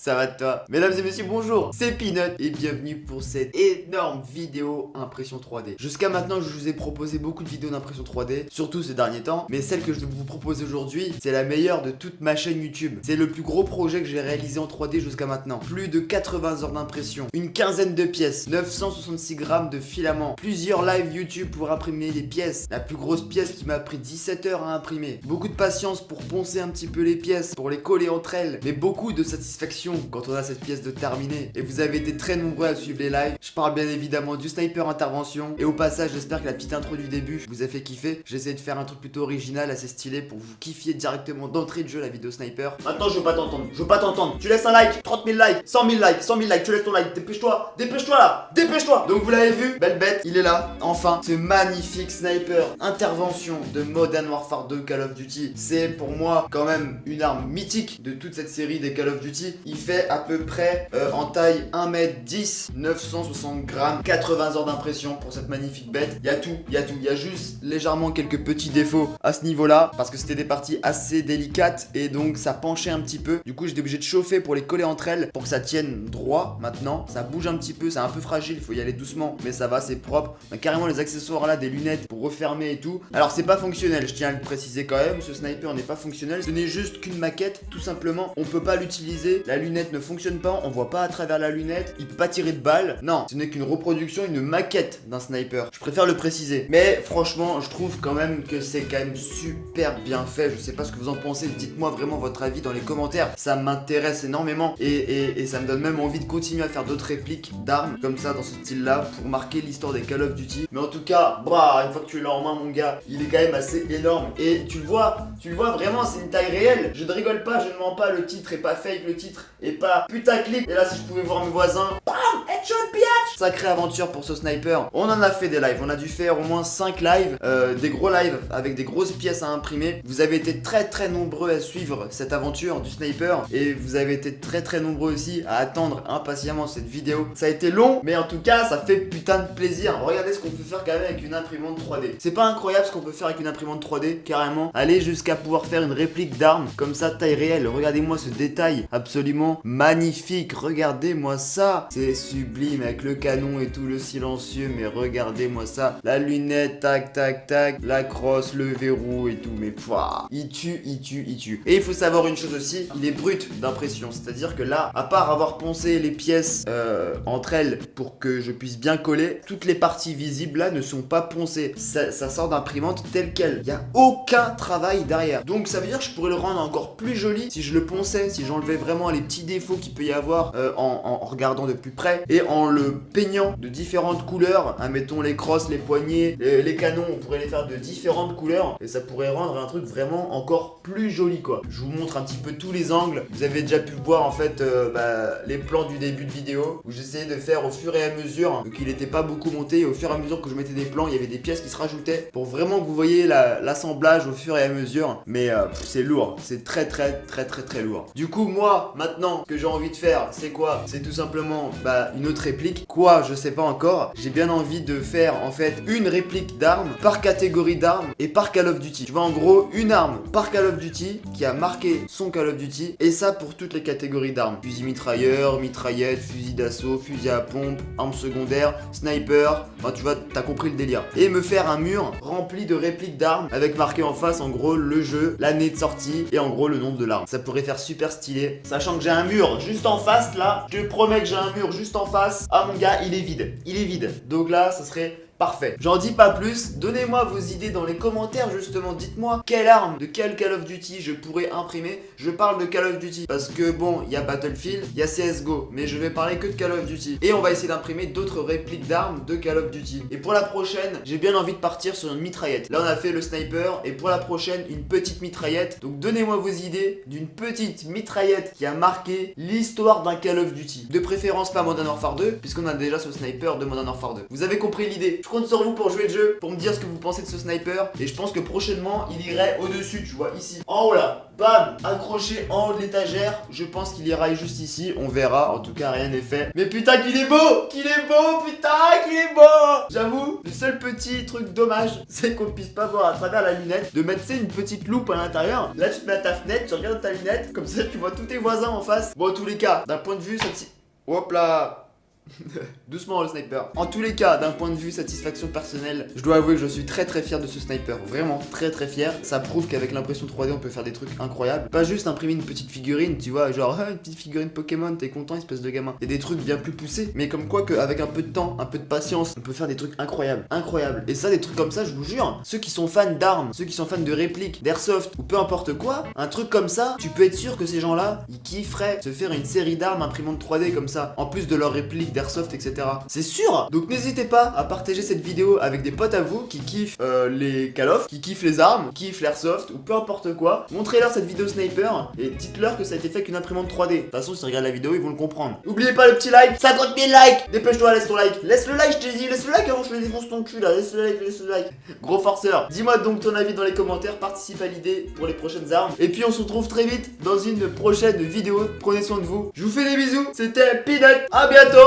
Ça va de toi? Mesdames et messieurs, bonjour, c'est Peanut et bienvenue pour cette énorme vidéo impression 3D. Jusqu'à maintenant, je vous ai proposé beaucoup de vidéos d'impression 3D, surtout ces derniers temps, mais celle que je vais vous proposer aujourd'hui, c'est la meilleure de toute ma chaîne YouTube. C'est le plus gros projet que j'ai réalisé en 3D jusqu'à maintenant. Plus de 80 heures d'impression, une quinzaine de pièces, 966 grammes de filaments, plusieurs lives YouTube pour imprimer les pièces. La plus grosse pièce qui m'a pris 17 heures à imprimer. Beaucoup de patience pour poncer un petit peu les pièces, pour les coller entre elles, mais beaucoup de satisfaction quand on a cette pièce de terminée. Et vous avez été très nombreux à suivre les lives. Je parle bien évidemment du sniper intervention. Et au passage, j'espère que la petite intro du début vous a fait kiffer. J'essaie de faire un truc plutôt original, assez stylé pour vous kiffiez directement d'entrée de jeu la vidéo sniper. Maintenant, je veux pas t'entendre. Je veux pas t'entendre. Tu laisses un like, 30 000 likes, 100 000 likes, 100 000 likes. Tu laisses ton like. Dépêche-toi. Dépêche-toi là. Dépêche-toi. Donc vous l'avez vu, belle bête, il est là. Enfin, ce magnifique sniper intervention de Modern Warfare 2 Call of Duty. C'est pour moi quand même une arme mythique de toute cette série des Call of Duty. Il fait à peu près en taille 1m10, 960 grammes, 80 heures d'impression pour cette magnifique bête. Il y a tout. Il y a juste légèrement quelques petits défauts à ce niveau-là parce que c'était des parties assez délicates et donc ça penchait un petit peu. Du coup, j'étais obligé de chauffer pour les coller entre elles pour que ça tienne droit. Maintenant, ça bouge un petit peu, c'est un peu fragile, il faut y aller doucement, mais ça va, c'est propre. On a carrément les accessoires là, des lunettes pour refermer et tout. Alors, c'est pas fonctionnel, je tiens à le préciser quand même. Ce sniper n'est pas fonctionnel, ce n'est juste qu'une maquette, tout simplement. On peut pas l'utiliser, la lunette ne fonctionne pas, on voit pas à travers la lunette, il peut pas tirer de balles. Non, ce n'est qu'une reproduction, une maquette d'un sniper. Je préfère le préciser. Mais franchement, je trouve quand même que c'est quand même super bien fait. Je sais pas ce que vous en pensez, dites-moi vraiment votre avis dans les commentaires. Ça m'intéresse énormément et ça me donne même envie de continuer à faire d'autres répliques d'armes comme ça dans ce style-là pour marquer l'histoire des Call of Duty. Mais en tout cas, bah, une fois que tu l'as en main, mon gars, il est quand même assez énorme. Et tu le vois vraiment, c'est une taille réelle. Je ne rigole pas, je ne mens pas, le titre est pas fake, le titre est pas putaclic. Et là, si je pouvais voir mes voisins, bam, headshot biatch. Sacrée aventure pour ce sniper. On en a fait des lives, on a dû faire au moins 5 lives, des gros lives avec des grosses pièces à imprimer. Vous avez été très nombreux à suivre cette aventure du sniper et vous avez été très nombreux aussi à attendre impatiemment cette vidéo. Ça a été long, mais en tout cas, ça fait putain de plaisir. Regardez ce qu'on peut faire quand même avec une imprimante 3D. C'est pas incroyable ce qu'on peut faire avec une imprimante 3D, carrément. Aller jusqu'à pouvoir faire une réplique d'arme comme ça, taille réelle. Regardez-moi ce détail absolument magnifique. Regardez-moi ça. C'est sublime avec le canon et tout, le silencieux. Mais regardez-moi ça. La lunette, tac. La crosse, le verrou et tout. Mais pouah, il tue. Et il faut savoir une chose aussi, il est brut d'impression. C'est-à-dire que là, à part avoir poncé les pièces entre elles pour que je puisse bien coller, toutes les parties visibles là ne sont pas poncées. Ça sort d'imprimante telle quelle. Il n'y a aucun travail derrière. Donc ça veut dire que je pourrais le rendre encore plus joli si je le ponçais, si j'enlevais vraiment les petits défauts qu'il peut y avoir en regardant de plus près et en le peignant de différentes couleurs. Mettons les crosses, les poignets, les canons, on pourrait les faire de différentes couleurs et ça pourrait rendre un truc vraiment encore plus joli quoi. Je vous montre un petit peu tous les angles. Vous avez déjà pu voir en fait les plans du début de vidéo où j'essayais de faire au fur et à mesure, donc il n'était pas beaucoup monté et au fur et à mesure que je mettais des plans, il y avait des pièces qui se rajoutaient pour vraiment que vous voyez l'assemblage au fur et à mesure. Mais c'est lourd, c'est très lourd. Du coup moi maintenant ce que j'ai envie de faire c'est quoi? C'est tout simplement une autre réplique. Quoi? Je sais pas encore. J'ai bien envie de faire en fait une réplique d'arme par catégorie d'armes et par Call of Duty. Tu vois en gros une arme par Call of Duty qui a marqué son Call of Duty et ça pour toutes les catégories d'armes. Fusil mitrailleur, mitraillette, fusil d'assaut, fusil à pompe, arme secondaire, sniper, enfin tu vois, t'as compris le délire. Et me faire un mur rempli de répliques d'armes avec marqué en face en gros le jeu, l'année de sortie et en gros le nombre de l'arme. Ça pourrait faire super stylé, sachant que j'ai un mur juste en face là, je te promets que j'ai un mur juste en face. Ah mon gars, il est vide. Donc là, ça serait parfait. J'en dis pas plus, donnez-moi vos idées dans les commentaires justement, dites-moi quelle arme de quel Call of Duty je pourrais imprimer. Je parle de Call of Duty parce que bon, il y a Battlefield, il y a CSGO, mais je vais parler que de Call of Duty. Et on va essayer d'imprimer d'autres répliques d'armes de Call of Duty. Et pour la prochaine, j'ai bien envie de partir sur une mitraillette. Là on a fait le sniper et pour la prochaine, une petite mitraillette. Donc donnez-moi vos idées d'une petite mitraillette qui a marqué l'histoire d'un Call of Duty. De préférence pas Modern Warfare 2, puisqu'on a déjà ce sniper de Modern Warfare 2. Vous avez compris l'idée? Je compte sur vous pour jouer le jeu, pour me dire ce que vous pensez de ce sniper. Et je pense que prochainement, il irait au-dessus, tu vois, ici. En haut là, bam, accroché en haut de l'étagère. Je pense qu'il ira juste ici, on verra. En tout cas, rien n'est fait. Mais putain, qu'il est beau! Qu'il est beau, putain, qu'il est beau! J'avoue, le seul petit truc dommage, c'est qu'on puisse pas voir à travers la lunette. De mettre, tu sais, une petite loupe à l'intérieur. Là, tu te mets à ta fenêtre, tu regardes ta lunette. Comme ça, tu vois tous tes voisins en face. Bon, en tous les cas, d'un point de vue, hop là! Doucement le sniper. En tous les cas, d'un point de vue satisfaction personnelle, je dois avouer que je suis très fier de ce sniper. Vraiment très fier. Ça prouve qu'avec l'impression 3D on peut faire des trucs incroyables. Pas juste imprimer une petite figurine, tu vois, genre une petite figurine Pokémon, t'es content espèce de gamin. Il y a des trucs bien plus poussés. Mais comme quoi qu'avec un peu de temps, un peu de patience, on peut faire des trucs incroyables. Incroyables. Et ça, des trucs comme ça, je vous jure, ceux qui sont fans d'armes, ceux qui sont fans de répliques, d'airsoft ou peu importe quoi, un truc comme ça, tu peux être sûr que ces gens-là, ils kifferaient se faire une série d'armes imprimante 3D comme ça, en plus de leurs répliques d'airsoft, etc. C'est sûr. Donc n'hésitez pas à partager cette vidéo avec des potes à vous qui kiffent les Call of, qui kiffent les armes, qui kiffent l'airsoft ou peu importe quoi. Montrez-leur cette vidéo sniper et dites-leur que ça a été fait avec une imprimante 3D. De toute façon, s'ils regardent la vidéo, ils vont le comprendre. N'oubliez pas le petit like, 50 000 likes. Dépêche-toi, laisse ton like. Laisse le like, je t'ai dit, laisse le like avant que je te défonce ton cul là. Laisse le like, laisse le like. Gros forceur. Dis-moi donc ton avis dans les commentaires, participe à l'idée pour les prochaines armes. Et puis on se retrouve très vite dans une prochaine vidéo. Prenez soin de vous. Je vous fais des bisous. C'était Peanut. À bientôt.